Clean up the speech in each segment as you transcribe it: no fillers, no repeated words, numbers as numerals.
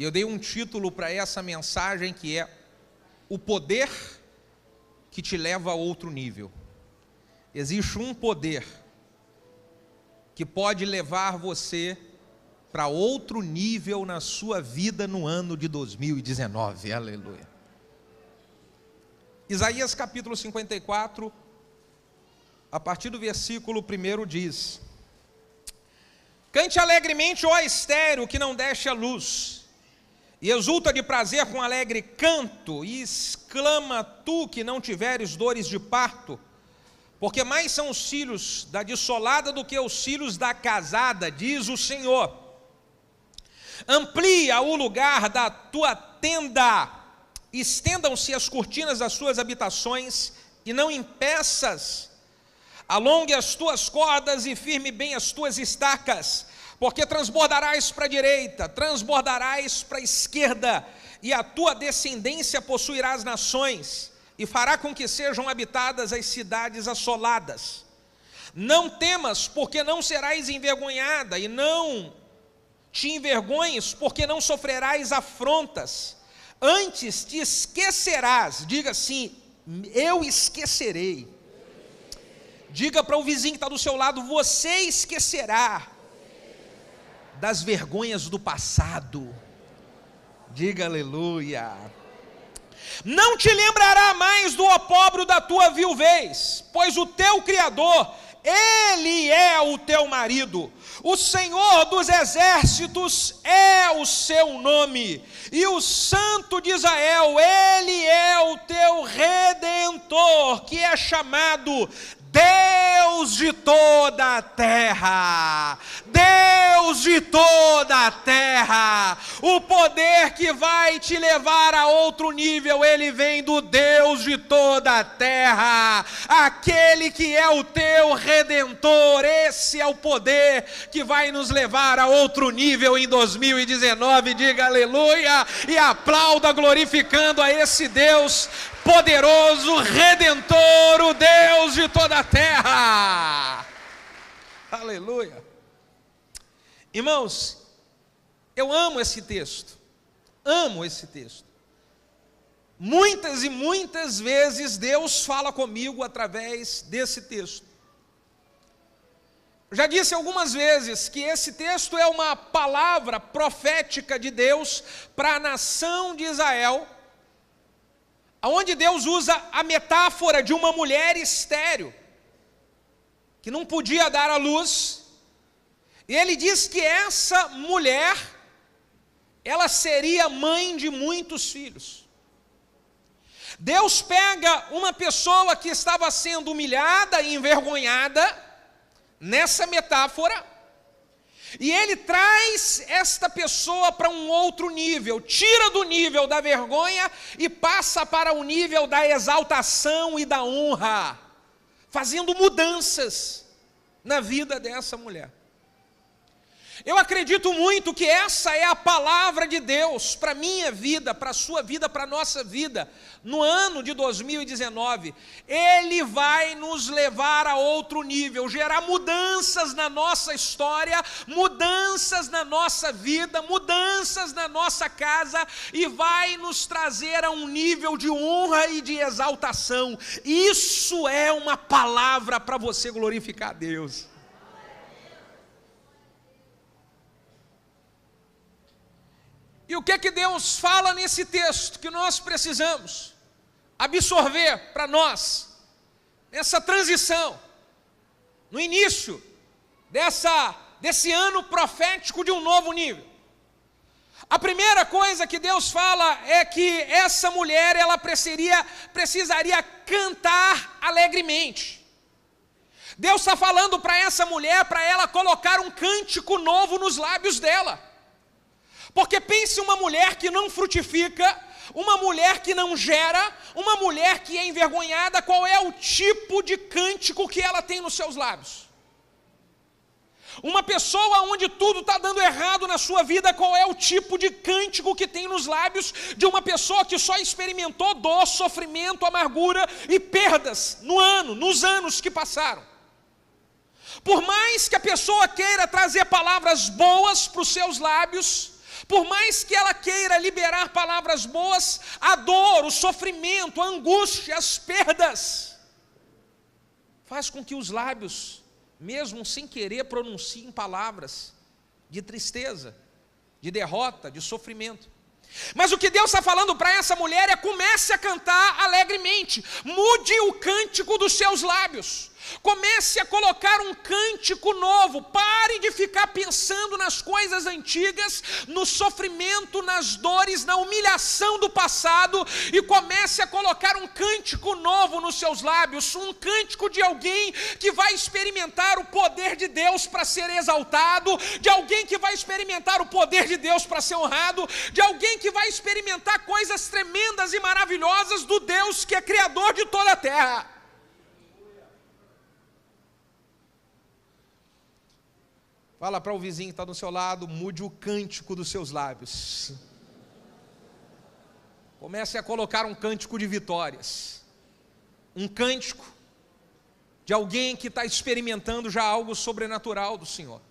eu dei um título para essa mensagem que é o poder que te leva a outro nível. Existe um poder que pode levar você para outro nível na sua vida no ano de 2019, aleluia. Isaías capítulo 54, a partir do versículo 1 diz: Cante alegremente, ó estéril, que não deste a luz, e exulta de prazer com alegre canto, e exclama tu que não tiveres dores de parto, porque mais são os filhos da dessolada do que os filhos da casada, diz o Senhor. Amplia o lugar da tua tenda, estendam-se as cortinas das suas habitações, e não impeças. Alongue as tuas cordas e firme bem as tuas estacas, porque transbordarás para a direita, transbordarás para a esquerda, e a tua descendência possuirá as nações, e fará com que sejam habitadas as cidades assoladas. Não temas, porque não serás envergonhada, e não te envergonhes, porque não sofrerás afrontas. Antes te esquecerás, diga assim, eu esquecerei. Diga para o vizinho que está do seu lado, você esquecerá das vergonhas do passado. Diga aleluia. Não te lembrará mais do opróbrio da tua viuvez, pois o teu Criador, Ele é o teu marido. O Senhor dos exércitos é o seu nome, e o Santo de Israel, Ele é o teu Redentor, que é chamado Deus de toda a terra, Deus de toda a terra. O poder que vai te levar a outro nível, ele vem do Deus de toda a terra, aquele que é o teu Redentor. Esse é o poder que vai nos levar a outro nível em 2019, diga aleluia, e aplauda glorificando a esse Deus poderoso, Redentor, o Deus de toda a terra. Aleluia. Irmãos, eu amo esse texto. Amo esse texto. Muitas e muitas vezes Deus fala comigo através desse texto. Já disse algumas vezes que esse texto é uma palavra profética de Deus para a nação de Israel, onde Deus usa a metáfora de uma mulher estéril, que não podia dar à luz, e ele diz que essa mulher, ela seria mãe de muitos filhos. Deus pega uma pessoa que estava sendo humilhada e envergonhada, nessa metáfora, e ele traz esta pessoa para um outro nível, tira do nível da vergonha e passa para o nível da exaltação e da honra, fazendo mudanças na vida dessa mulher. Eu acredito muito que essa é a palavra de Deus para a minha vida, para a sua vida, para a nossa vida, no ano de 2019. Ele vai nos levar a outro nível, gerar mudanças na nossa história, mudanças na nossa vida, mudanças na nossa casa, e vai nos trazer a um nível de honra e de exaltação. Isso é uma palavra para você glorificar a Deus. E o que é que Deus fala nesse texto que nós precisamos absorver para nós, nessa transição, no início desse ano profético de um novo nível? A primeira coisa que Deus fala é que essa mulher, ela precisaria cantar alegremente. Deus está falando para essa mulher, para ela colocar um cântico novo nos lábios dela. Porque pense uma mulher que não frutifica, uma mulher que não gera, uma mulher que é envergonhada, qual é o tipo de cântico que ela tem nos seus lábios? Uma pessoa onde tudo está dando errado na sua vida, qual é o tipo de cântico que tem nos lábios de uma pessoa que só experimentou dor, sofrimento, amargura e perdas nos anos que passaram? Por mais que a pessoa queira trazer palavras boas para os seus lábios, Por mais que ela queira liberar palavras boas, a dor, o sofrimento, a angústia, as perdas, faz com que os lábios, mesmo sem querer, pronunciem palavras de tristeza, de derrota, de sofrimento. Mas o que Deus está falando para essa mulher é: comece a cantar alegremente, mude o cântico dos seus lábios, comece a colocar um cântico novo, pare de ficar pensando nas coisas antigas, no sofrimento, nas dores, na humilhação do passado, e comece a colocar um cântico novo nos seus lábios, um cântico de alguém que vai experimentar o poder de Deus para ser exaltado, de alguém que vai experimentar o poder de Deus para ser honrado, de alguém que vai experimentar coisas tremendas e maravilhosas do Deus que é criador de toda a terra. Fala para o vizinho que está do seu lado: mude o cântico dos seus lábios. Comece a colocar um cântico de vitórias, um cântico de alguém que está experimentando já algo sobrenatural do Senhor.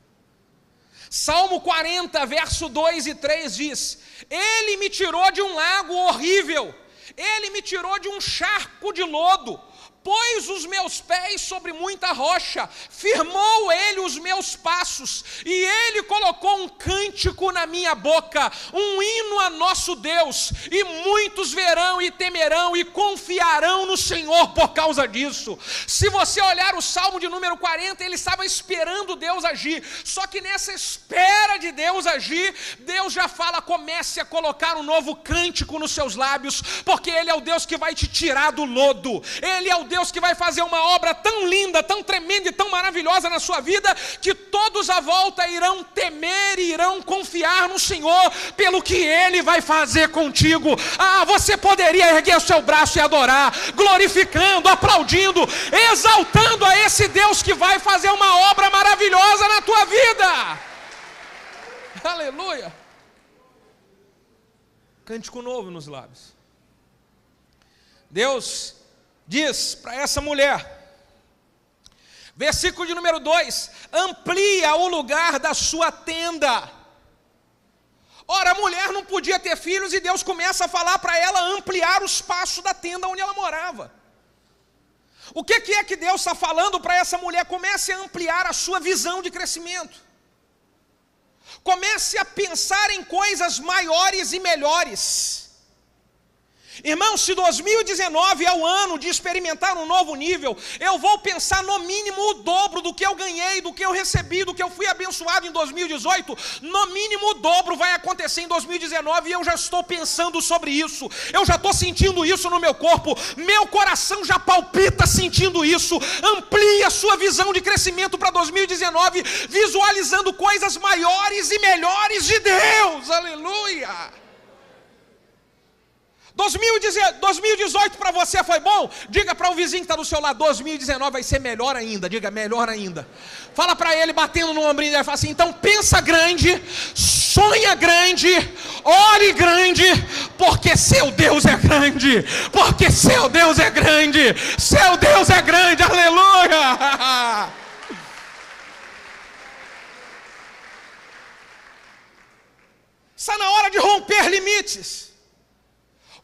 Salmo 40, verso 2 e 3 diz: Ele me tirou de um lago horrível, Ele me tirou de um charco de lodo, pôs os meus pés sobre muita rocha, firmou Ele os meus passos, e Ele colocou um cântico na minha boca, um hino a nosso Deus, e muitos verão e temerão e confiarão no Senhor por causa disso. Se você olhar o Salmo de número 40, ele estava esperando Deus agir, só que nessa espera de Deus agir, Deus já fala: comece a colocar um novo cântico nos seus lábios, porque Ele é o Deus que vai te tirar do lodo, Ele é o Deus que vai fazer uma obra tão linda, tão tremenda e tão maravilhosa na sua vida, que todos à volta irão temer e irão confiar no Senhor pelo que Ele vai fazer contigo. Você poderia erguer o seu braço e adorar, glorificando, aplaudindo, exaltando a esse Deus que vai fazer uma obra maravilhosa na tua vida. Aleluia! Cântico novo nos lábios. Deus diz para essa mulher, versículo de número 2: amplia o lugar da sua tenda. Ora, a mulher não podia ter filhos, e Deus começa a falar para ela ampliar o espaço da tenda onde ela morava. O que é que Deus está falando para essa mulher? Comece a ampliar a sua visão de crescimento, comece a pensar em coisas maiores e melhores. Irmão, se 2019 é o ano de experimentar um novo nível, eu vou pensar no mínimo o dobro do que eu ganhei, do que eu recebi, do que eu fui abençoado em 2018, no mínimo o dobro vai acontecer em 2019, e eu já estou pensando sobre isso, eu já estou sentindo isso no meu corpo, meu coração já palpita sentindo isso. Amplie a sua visão de crescimento para 2019, visualizando coisas maiores e melhores de Deus. Aleluia! 2018 para você foi bom? Diga para o vizinho que está do seu lado: 2019 vai ser melhor ainda. Diga: melhor ainda. Fala para ele, batendo no ombrinho dele, fala assim: então pensa grande, sonha grande, ore grande, porque seu Deus é grande, porque seu Deus é grande, seu Deus é grande. Aleluia! Está na hora de romper limites.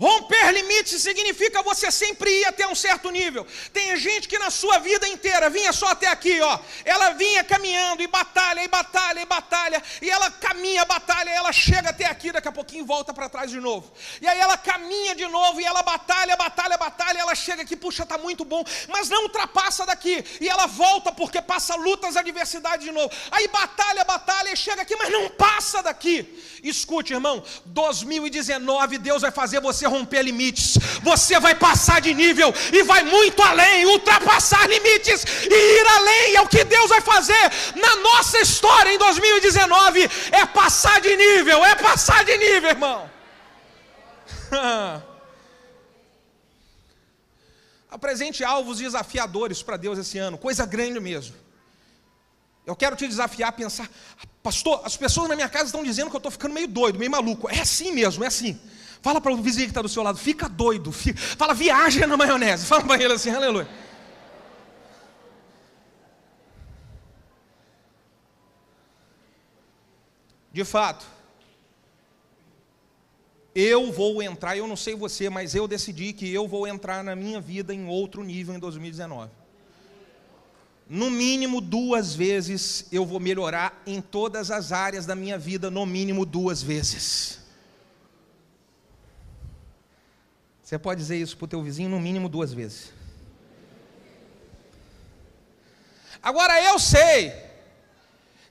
Romper limites significa você sempre ir até um certo nível. Tem gente que na sua vida inteira vinha só até aqui, ó. Ela vinha caminhando e batalha, e batalha, e batalha. E ela caminha, batalha, e ela chega até aqui, daqui a pouquinho volta para trás de novo. E aí ela caminha de novo, e ela batalha, batalha, batalha. E ela chega aqui, puxa, tá muito bom, mas não ultrapassa daqui. E ela volta porque passa lutas, adversidades de novo. Aí batalha, batalha, e chega aqui, mas não passa daqui. Escute, irmão, 2019 Deus vai fazer você romper limites, você vai passar de nível e vai muito além, ultrapassar limites e ir além. É o que Deus vai fazer na nossa história em 2019, é passar de nível, irmão. Apresente alvos desafiadores para Deus esse ano, coisa grande mesmo. Eu quero te desafiar a pensar: pastor, as pessoas na minha casa estão dizendo que eu estou ficando meio doido, meio maluco. É assim mesmo, é assim. Fala para o vizinho que está do seu lado: fica doido, fala, viaja na maionese. Fala para ele assim, aleluia. De fato, Eu vou entrar, eu não sei você, mas eu decidi que eu vou entrar na minha vida em outro nível em 2019. No mínimo 2 vezes eu vou melhorar em todas as áreas da minha vida, no mínimo 2 vezes. Você pode dizer isso para o teu vizinho, no mínimo 2 vezes. Agora eu sei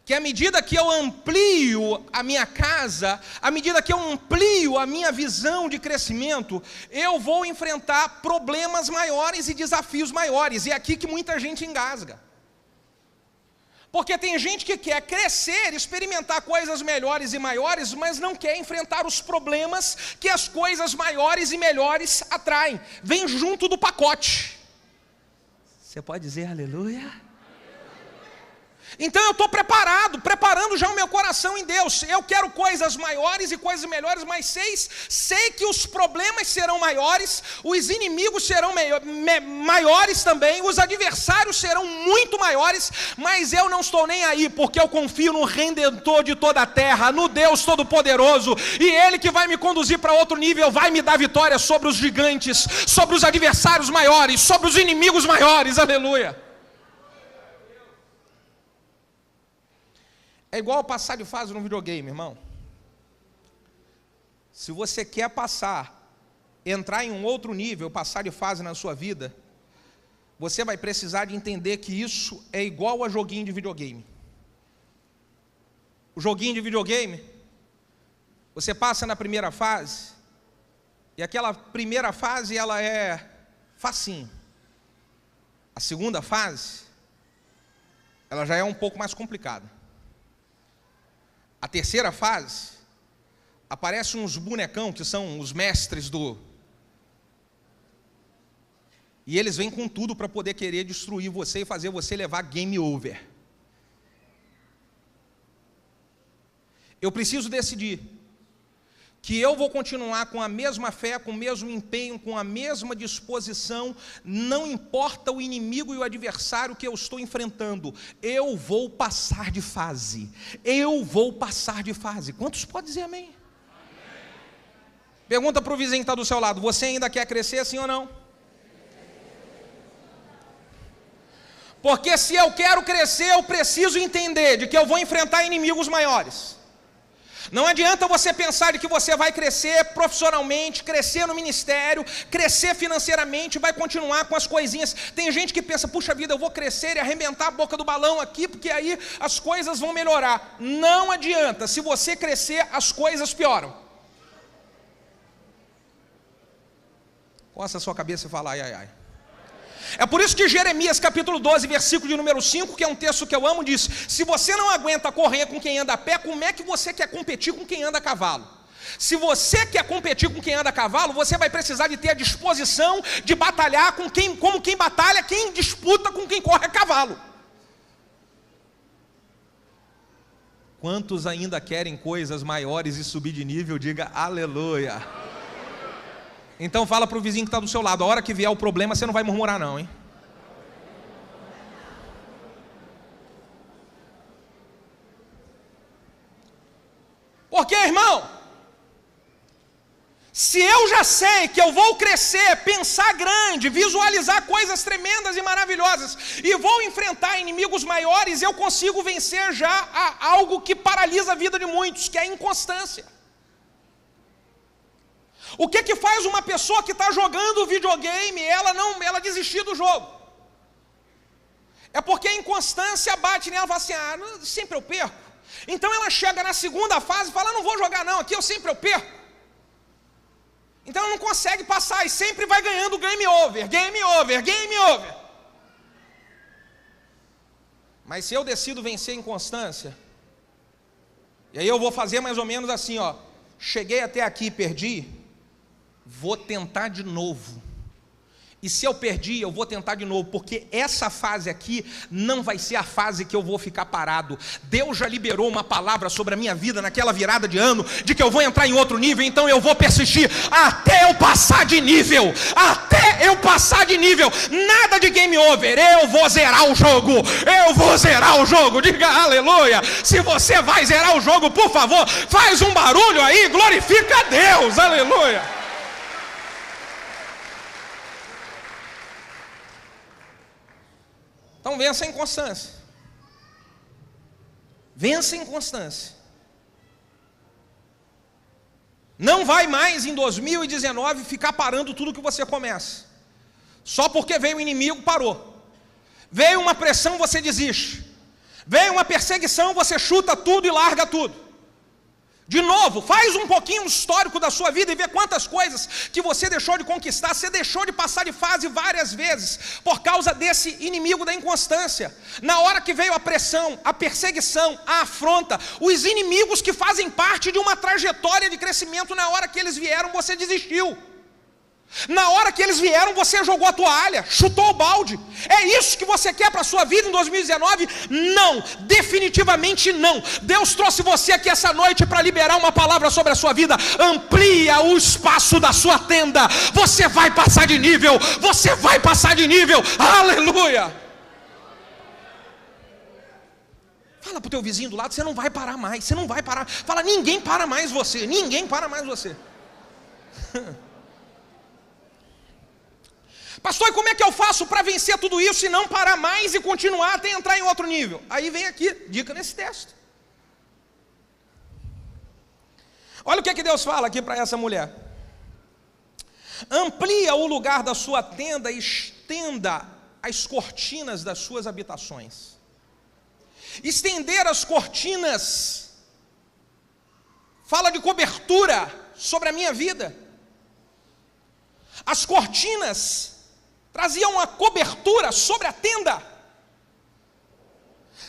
que à medida que eu amplio a minha casa, à medida que eu amplio a minha visão de crescimento, eu vou enfrentar problemas maiores e desafios maiores. E é aqui que muita gente engasga. Porque tem gente que quer crescer, experimentar coisas melhores e maiores, mas não quer enfrentar os problemas que as coisas maiores e melhores atraem. Vem junto do pacote. Você pode dizer aleluia? Então eu estou preparando já o meu coração em Deus. Eu quero coisas maiores e coisas melhores, mas sei que os problemas serão maiores, os inimigos serão maiores também, os adversários serão muito maiores, mas eu não estou nem aí, porque eu confio no Redentor de toda a terra, no Deus Todo-Poderoso, e Ele que vai me conduzir para outro nível, vai me dar vitória sobre os gigantes, sobre os adversários maiores, sobre os inimigos maiores, aleluia. É igual passar de fase no videogame, irmão. Se você quer entrar em um outro nível, passar de fase na sua vida, você vai precisar de entender que isso é igual a joguinho de videogame. O joguinho de videogame, você passa na primeira fase, e aquela primeira fase ela é facinho. A segunda fase, ela já é um pouco mais complicada. A terceira fase, aparecem uns bonecão que são os mestres e eles vêm com tudo para poder querer destruir você e fazer você levar game over. Eu preciso decidir que eu vou continuar com a mesma fé, com o mesmo empenho, com a mesma disposição, não importa o inimigo e o adversário que eu estou enfrentando, eu vou passar de fase, eu vou passar de fase. Quantos podem dizer amém? Amém. Pergunta para o vizinho que está do seu lado, você ainda quer crescer, sim ou não? Porque se eu quero crescer, eu preciso entender de que eu vou enfrentar inimigos maiores. Não adianta você pensar de que você vai crescer profissionalmente, crescer no ministério, crescer financeiramente, vai continuar com as coisinhas. Tem gente que pensa, puxa vida, eu vou crescer e arrebentar a boca do balão aqui, porque aí as coisas vão melhorar. Não adianta, se você crescer, as coisas pioram. Coça a sua cabeça e fala, ai, ai, ai. É por isso que Jeremias capítulo 12, versículo de número 5, que é um texto que eu amo, diz, se você não aguenta correr com quem anda a pé, como é que você quer competir com quem anda a cavalo? Se você quer competir com quem anda a cavalo, você vai precisar de ter a disposição de batalhar como quem batalha, quem disputa com quem corre a cavalo. Quantos ainda querem coisas maiores e subir de nível? Diga aleluia. Então fala para o vizinho que está do seu lado, a hora que vier o problema, você não vai murmurar não, hein? Porque, irmão, se eu já sei que eu vou crescer, pensar grande, visualizar coisas tremendas e maravilhosas, e vou enfrentar inimigos maiores, eu consigo vencer já algo que paralisa a vida de muitos, que é a inconstância. O que faz uma pessoa que está jogando videogame, ela desistir do jogo? É porque a inconstância bate nela e fala assim, sempre eu perco. Então ela chega na segunda fase e fala, não vou jogar não, aqui eu sempre eu perco. Então ela não consegue passar e sempre vai ganhando game over, game over, game over. Mas se eu decido vencer a inconstância, e aí eu vou fazer mais ou menos assim, cheguei até aqui e perdi, vou tentar de novo. E se eu perdi, eu vou tentar de novo, porque essa fase aqui não vai ser a fase que eu vou ficar parado. Deus já liberou uma palavra sobre a minha vida naquela virada de ano, de que eu vou entrar em outro nível, então eu vou persistir até eu passar de nível, até eu passar de nível. Nada de game over. Eu vou zerar o jogo. Eu vou zerar o jogo. Diga aleluia. Se você vai zerar o jogo, por favor, faz um barulho aí, glorifica a Deus. Aleluia. Então vença a inconstância. Vença a inconstância. Não vai mais em 2019 ficar parando tudo que você começa. Só porque veio o inimigo, parou. Veio uma pressão, você desiste. Veio uma perseguição, você chuta tudo e larga tudo. De novo, faz um pouquinho um histórico da sua vida e vê quantas coisas que você deixou de conquistar, você deixou de passar de fase várias vezes, por causa desse inimigo da inconstância. Na hora que veio a pressão, a perseguição, a afronta, os inimigos que fazem parte de uma trajetória de crescimento, na hora que eles vieram, você desistiu. Na hora que eles vieram, você jogou a toalha, chutou o balde. É isso que você quer para a sua vida em 2019? Não, definitivamente não. Deus trouxe você aqui essa noite para liberar uma palavra sobre a sua vida. Amplia o espaço da sua tenda. Você vai passar de nível. Você vai passar de nível. Aleluia. Fala para o teu vizinho do lado, você não vai parar mais. Você não vai parar. Fala, ninguém para mais você. Ninguém para mais você. Pastor, e como é que eu faço para vencer tudo isso e não parar mais e continuar até entrar em outro nível? Aí vem aqui, dica nesse texto. Olha o que Deus fala aqui para essa mulher. Amplia o lugar da sua tenda e estenda as cortinas das suas habitações. Estender as cortinas fala de cobertura sobre a minha vida. As cortinas traziam uma cobertura sobre a tenda.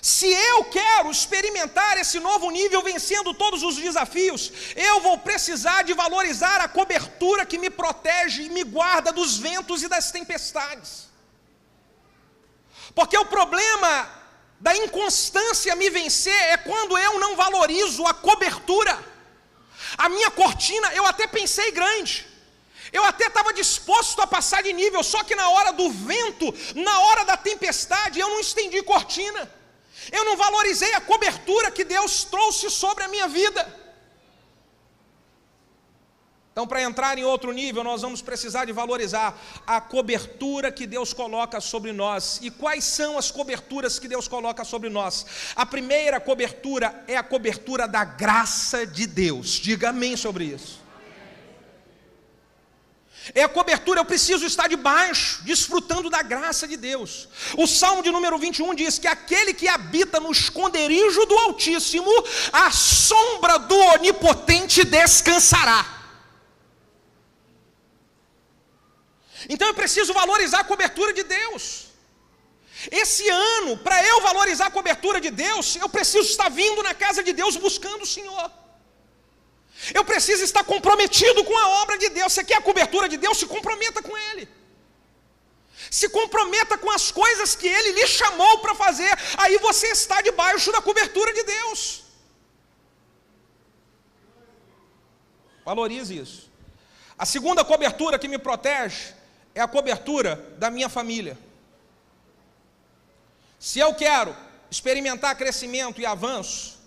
Se eu quero experimentar esse novo nível, vencendo todos os desafios, eu vou precisar de valorizar a cobertura que me protege e me guarda dos ventos e das tempestades. Porque o problema da inconstância me vencer é quando eu não valorizo a cobertura. A minha cortina, eu até pensei grande. Eu até estava disposto a passar de nível, só que na hora do vento, na hora da tempestade, eu não estendi cortina. Eu não valorizei a cobertura que Deus trouxe sobre a minha vida. Então, para entrar em outro nível, nós vamos precisar de valorizar a cobertura que Deus coloca sobre nós. E quais são as coberturas que Deus coloca sobre nós? A primeira cobertura é a cobertura da graça de Deus. Diga amém sobre isso. É a cobertura, eu preciso estar debaixo, desfrutando da graça de Deus. O Salmo de número 21 diz que aquele que habita no esconderijo do Altíssimo, à sombra do Onipotente descansará. Então eu preciso valorizar a cobertura de Deus. Esse ano, para eu valorizar a cobertura de Deus, eu preciso estar vindo na casa de Deus buscando o Senhor. Eu preciso estar comprometido com a obra de Deus. Você quer a cobertura de Deus? Se comprometa com Ele. Se comprometa com as coisas que Ele lhe chamou para fazer. Aí você está debaixo da cobertura de Deus. Valorize isso. A segunda cobertura que me protege é a cobertura da minha família. Se eu quero experimentar crescimento e avanço,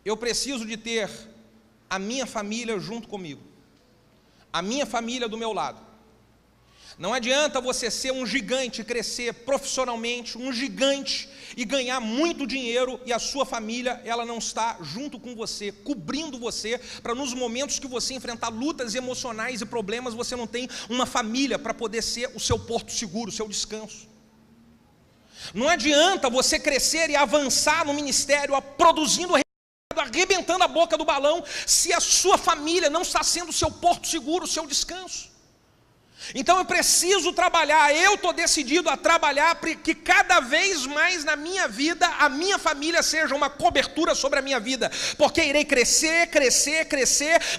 eu preciso de ter a minha família junto comigo, a minha família do meu lado. Não adianta você ser um gigante, crescer profissionalmente, um gigante e ganhar muito dinheiro e a sua família, ela não está junto com você, cobrindo você, para nos momentos que você enfrentar lutas emocionais e problemas, você não tem uma família para poder ser o seu porto seguro, o seu descanso. Não adianta você crescer e avançar no ministério, produzindo, arrebentando a boca do balão, se a sua família não está sendo o seu porto seguro, o seu descanso. Então eu preciso trabalhar, eu estou decidido a trabalhar que cada vez mais na minha vida, a minha família seja uma cobertura sobre a minha vida, porque irei crescer,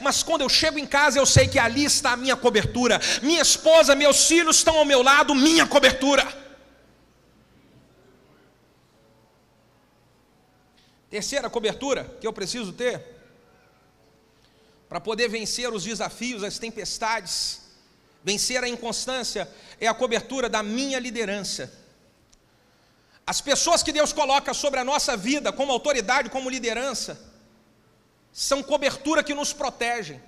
mas quando eu chego em casa eu sei que ali está a minha cobertura, minha esposa, meus filhos estão ao meu lado, minha cobertura. Terceira cobertura que eu preciso ter para poder vencer os desafios, as tempestades, vencer a inconstância é a cobertura da minha liderança. As pessoas que Deus coloca sobre a nossa vida, como autoridade, como liderança, são cobertura que nos protegem,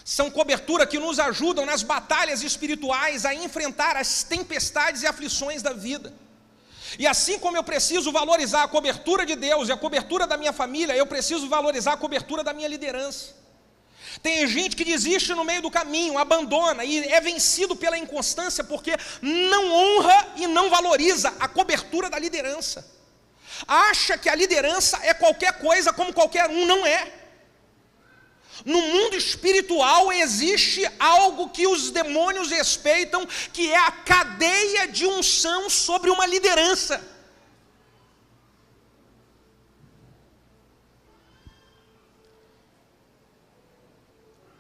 são cobertura que nos ajudam nas batalhas espirituais a enfrentar as tempestades e aflições da vida. E assim como eu preciso valorizar a cobertura de Deus e a cobertura da minha família, eu preciso valorizar a cobertura da minha liderança. Tem gente que desiste no meio do caminho, abandona e é vencido pela inconstância porque não honra e não valoriza a cobertura da liderança. Acha que a liderança é qualquer coisa como qualquer um, não é. No mundo espiritual existe algo que os demônios respeitam, que é a cadeia de unção sobre uma liderança.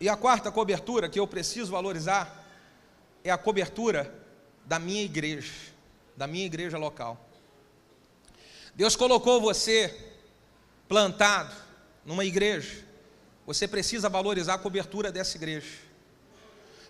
E a quarta cobertura que eu preciso valorizar é a cobertura da minha igreja local. Deus colocou você plantado numa igreja, você precisa valorizar a cobertura dessa igreja.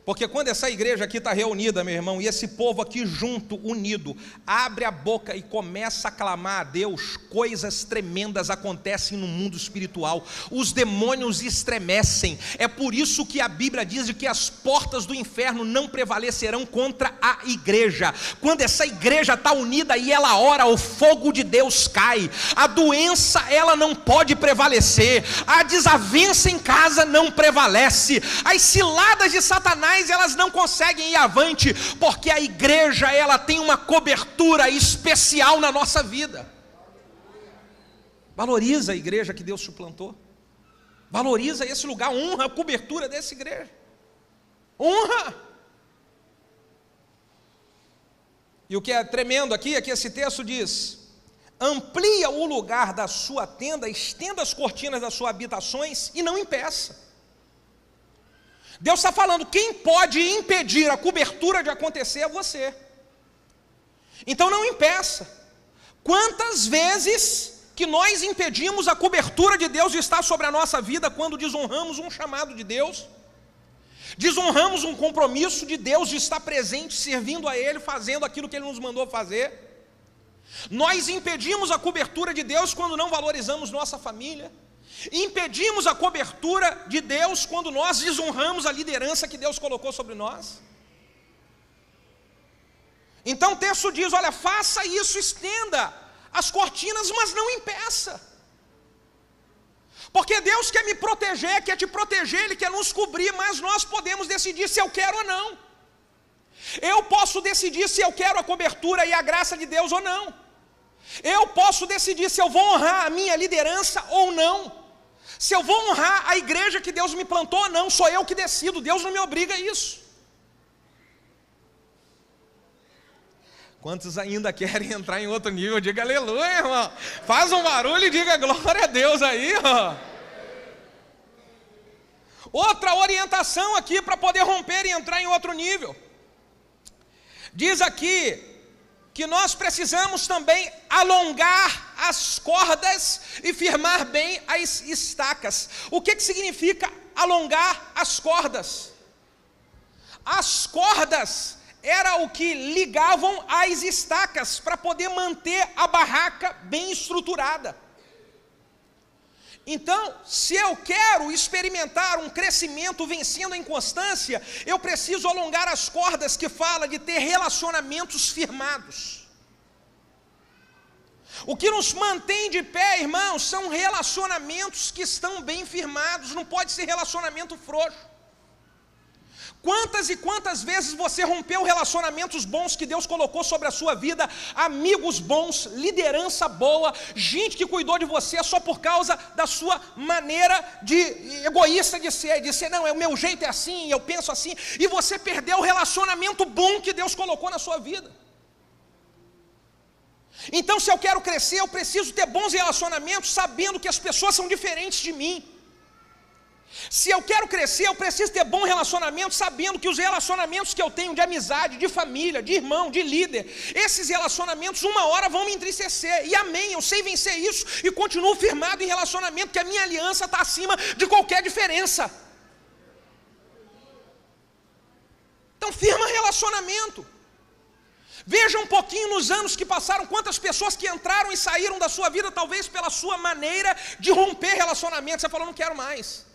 Porque quando essa igreja aqui está reunida, meu irmão, e esse povo aqui junto, unido, abre a boca e começa a clamar a Deus, coisas tremendas acontecem no mundo espiritual, os demônios estremecem. É por isso que a Bíblia diz de que as portas do inferno não prevalecerão contra a igreja. Quando essa igreja está unida e ela ora, o fogo de Deus cai, a doença ela não pode prevalecer, a desavença em casa não prevalece, as ciladas de Satanás elas não conseguem ir avante, porque a igreja ela tem uma cobertura especial na nossa vida. Valoriza a igreja que Deus suplantou, valoriza esse lugar, honra a cobertura dessa igreja, honra. E o que é tremendo aqui é que esse texto diz: amplia o lugar da sua tenda, estenda as cortinas das suas habitações e não impeça. Deus está falando, quem pode impedir a cobertura de acontecer é você. Então não impeça. Quantas vezes que nós impedimos a cobertura de Deus de estar sobre a nossa vida quando desonramos um chamado de Deus, desonramos um compromisso de Deus de estar presente, servindo a Ele, fazendo aquilo que Ele nos mandou fazer. Nós impedimos a cobertura de Deus quando não valorizamos nossa família. Impedimos a cobertura de Deus quando nós desonramos a liderança que Deus colocou sobre nós. Então o texto diz, olha, faça isso, estenda as cortinas, mas não impeça. Porque Deus quer me proteger, quer te proteger, Ele quer nos cobrir, mas nós podemos decidir se eu quero ou não. Eu posso decidir se eu quero a cobertura e a graça de Deus ou não. Eu posso decidir se eu vou honrar a minha liderança ou não. Se eu vou honrar a igreja que Deus me plantou ou não, sou eu que decido, Deus não me obriga a isso. Quantos ainda querem entrar em outro nível? Diga aleluia, irmão. Faz um barulho e diga glória a Deus aí, ó. Outra orientação aqui para poder romper e entrar em outro nível. Diz aqui que nós precisamos também alongar as cordas e firmar bem as estacas. O que significa alongar as cordas? As cordas era o que ligavam as estacas para poder manter a barraca bem estruturada. Então, se eu quero experimentar um crescimento vencendo a inconstância, eu preciso alongar as cordas, que fala de ter relacionamentos firmados. O que nos mantém de pé, irmãos, são relacionamentos que estão bem firmados, não pode ser relacionamento frouxo. Quantas e quantas vezes você rompeu relacionamentos bons que Deus colocou sobre a sua vida, amigos bons, liderança boa, gente que cuidou de você só por causa da sua maneira de egoísta de ser, não, o meu jeito é assim, eu penso assim, e você perdeu o relacionamento bom que Deus colocou na sua vida. Então, se eu quero crescer, eu preciso ter bons relacionamentos, sabendo que as pessoas são diferentes de mim. Se eu quero crescer, eu preciso ter bom relacionamento, sabendo que os relacionamentos que eu tenho de amizade, de família, de irmão, de líder, esses relacionamentos uma hora vão me entristecer, e amém, eu sei vencer isso, e continuo firmado em relacionamento, que a minha aliança está acima de qualquer diferença. relacionamento. Veja um pouquinho nos anos que passaram, quantas pessoas que entraram e saíram da sua vida, talvez pela sua maneira de romper relacionamentos. Você falou, não quero mais.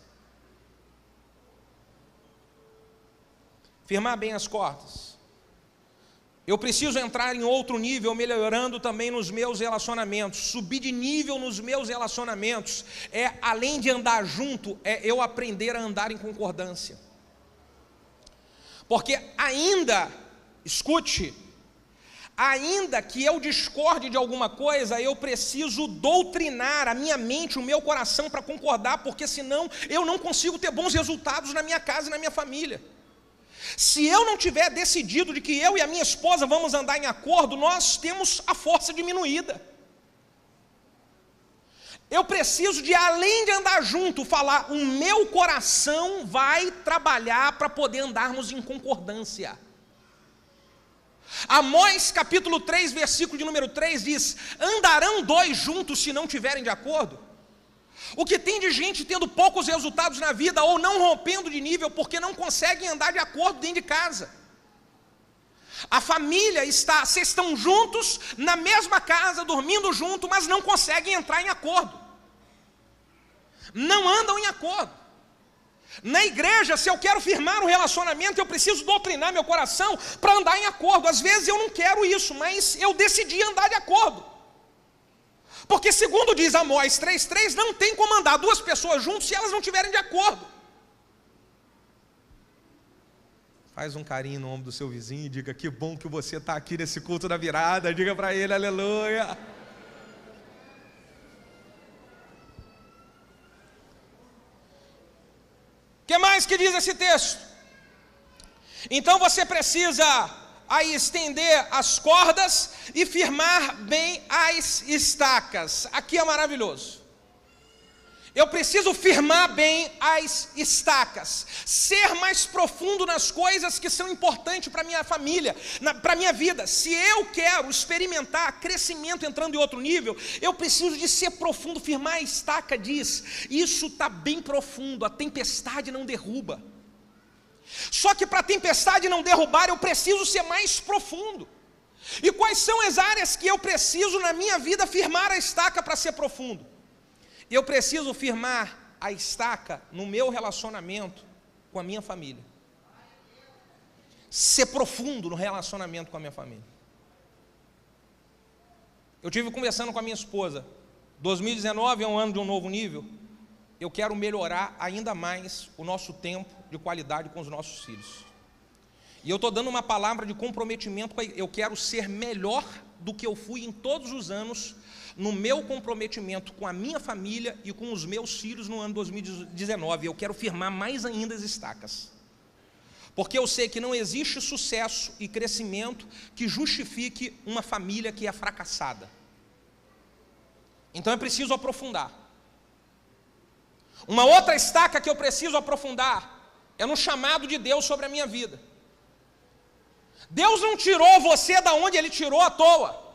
Firmar bem as cordas. Eu preciso entrar em outro nível, melhorando também nos meus relacionamentos. Subir de nível nos meus relacionamentos além de andar junto, eu aprender a andar em concordância. Porque escute, ainda que eu discorde de alguma coisa, eu preciso doutrinar a minha mente, o meu coração para concordar, porque senão eu não consigo ter bons resultados na minha casa e na minha família. Se eu não tiver decidido de que eu e a minha esposa vamos andar em acordo, nós temos a força diminuída. Eu preciso de, além de andar junto, falar, o meu coração vai trabalhar para poder andarmos em concordância. Amós capítulo 3, versículo de número 3 diz, andarão dois juntos se não tiverem de acordo? O que tem de gente tendo poucos resultados na vida, ou não rompendo de nível, porque não conseguem andar de acordo dentro de casa. A família vocês estão juntos, na mesma casa, dormindo junto, mas não conseguem entrar em acordo. Não andam em acordo. Na igreja, se eu quero firmar um relacionamento, eu preciso doutrinar meu coração para andar em acordo. Às vezes eu não quero isso, mas eu decidi andar de acordo. Porque segundo diz Amós 3,3, não tem como andar duas pessoas juntas se elas não estiverem de acordo. Faz um carinho no ombro do seu vizinho e diga, que bom que você está aqui nesse culto da virada. Diga para ele, aleluia. O que mais que diz esse texto? Então você precisa estender as cordas e firmar bem as estacas. Aqui é maravilhoso. Eu preciso firmar bem as estacas, ser mais profundo nas coisas que são importantes para a minha família, para a minha vida. Se eu quero experimentar crescimento entrando em outro nível, eu preciso de ser profundo. Firmar a estaca diz, isso está bem profundo, a tempestade não derruba. Só que para a tempestade não derrubar, eu preciso ser mais profundo. E quais são as áreas que eu preciso na minha vida firmar a estaca para ser profundo? Eu preciso firmar a estaca no meu relacionamento com a minha família. Ser profundo no relacionamento com a minha família. Eu tive conversando com a minha esposa, 2019 é um ano de um novo nível. Eu quero melhorar ainda mais o nosso tempo de qualidade com os nossos filhos. E eu estou dando uma palavra de comprometimento, eu quero ser melhor do que eu fui em todos os anos, no meu comprometimento com a minha família e com os meus filhos no ano 2019. Eu quero firmar mais ainda as estacas. Porque eu sei que não existe sucesso e crescimento que justifique uma família que é fracassada. Então eu preciso aprofundar. Uma outra estaca que eu preciso aprofundar é no chamado de Deus sobre a minha vida. Deus não tirou você da onde Ele tirou à toa.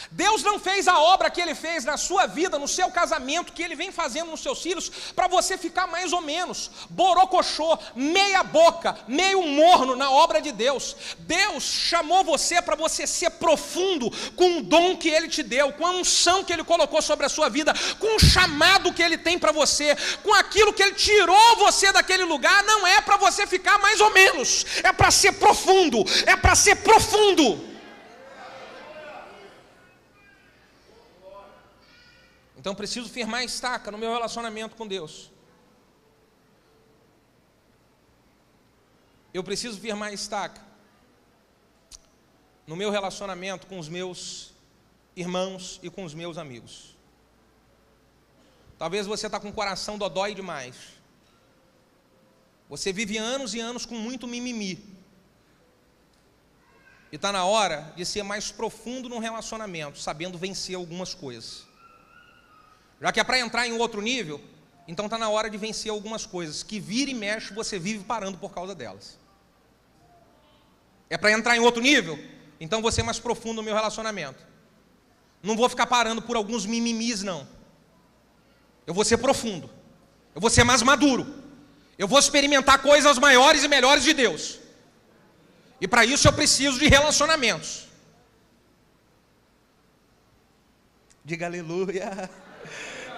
Deus não fez a obra que Ele fez na sua vida, no seu casamento, que Ele vem fazendo nos seus filhos, para você ficar mais ou menos borocochô, meia boca, meio morno na obra de Deus. Deus chamou você para você ser profundo com o dom que Ele te deu, com a unção que Ele colocou sobre a sua vida, com o chamado que Ele tem para você, com aquilo que Ele tirou você daquele lugar. Não é para você ficar mais ou menos, é para ser profundo, é para ser profundo. Então preciso firmar a estaca no meu relacionamento com Deus. Eu preciso firmar a estaca no meu relacionamento com os meus irmãos e com os meus amigos. Talvez você está com o coração dodói demais. Você vive anos e anos com muito mimimi. E está na hora de ser mais profundo no relacionamento, sabendo vencer algumas coisas. Já que é para entrar em outro nível, então está na hora de vencer algumas coisas que vira e mexe, você vive parando por causa delas. É para entrar em outro nível? Então vou ser mais profundo no meu relacionamento. Não vou ficar parando por alguns mimimis, não. Eu vou ser profundo. Eu vou ser mais maduro. Eu vou experimentar coisas maiores e melhores de Deus. E para isso eu preciso de relacionamentos. Diga aleluia.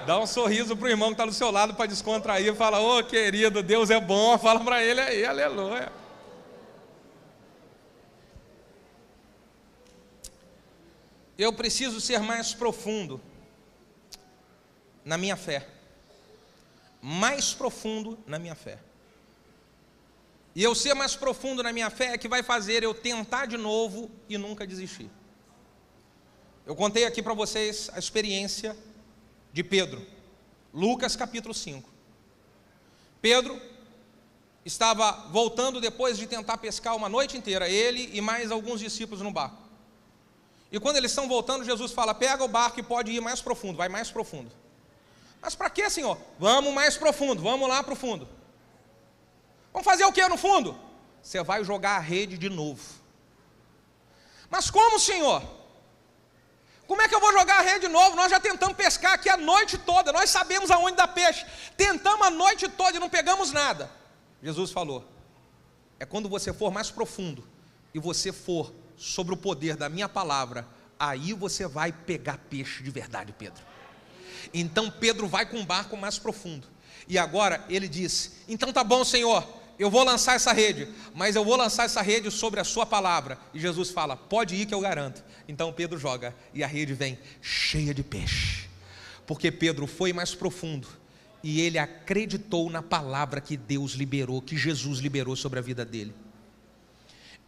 Dá um sorriso para o irmão que está do seu lado para descontrair. Fala, ô querido, Deus é bom. Fala para ele aí, aleluia. Eu preciso ser mais profundo na minha fé. Mais profundo na minha fé. E eu ser mais profundo na minha fé é que vai fazer eu tentar de novo e nunca desistir. Eu contei aqui para vocês a experiência de Pedro. Lucas capítulo 5. Pedro estava voltando depois de tentar pescar uma noite inteira, ele e mais alguns discípulos no barco. E quando eles estão voltando, Jesus fala, pega o barco e pode ir mais profundo, vai mais profundo. Mas para quê, Senhor? Vamos mais profundo, vamos lá para o fundo. Vamos fazer o que no fundo? Você vai jogar a rede de novo. Mas como, Senhor? Como é que eu vou jogar a rede de novo? Nós já tentamos pescar aqui a noite toda, nós sabemos aonde dá peixe. Tentamos a noite toda e não pegamos nada. Jesus falou, é quando você for mais profundo e você for sobre o poder da minha palavra, aí você vai pegar peixe de verdade, Pedro. Então Pedro vai com um barco mais profundo. E agora ele diz, então tá bom, Senhor, eu vou lançar essa rede, mas eu vou lançar essa rede sobre a sua palavra. E Jesus fala, pode ir que eu garanto. Então Pedro joga e a rede vem cheia de peixe, porque Pedro foi mais profundo e ele acreditou na palavra que Deus liberou, que Jesus liberou sobre a vida dele.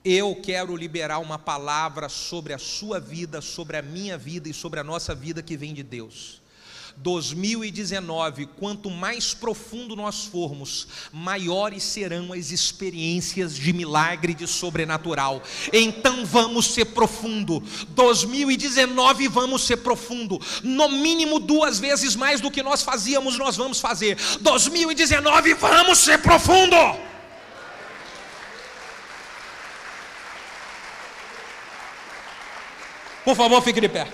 Eu quero liberar uma palavra sobre a sua vida, sobre a minha vida e sobre a nossa vida que vem de Deus. 2019, quanto mais profundo nós formos, maiores serão as experiências de milagre, de sobrenatural. Então vamos ser profundo. 2019 vamos ser profundo. No mínimo 2 vezes mais do que nós fazíamos, nós vamos fazer. 2019 vamos ser profundo. Por favor, fique de pé.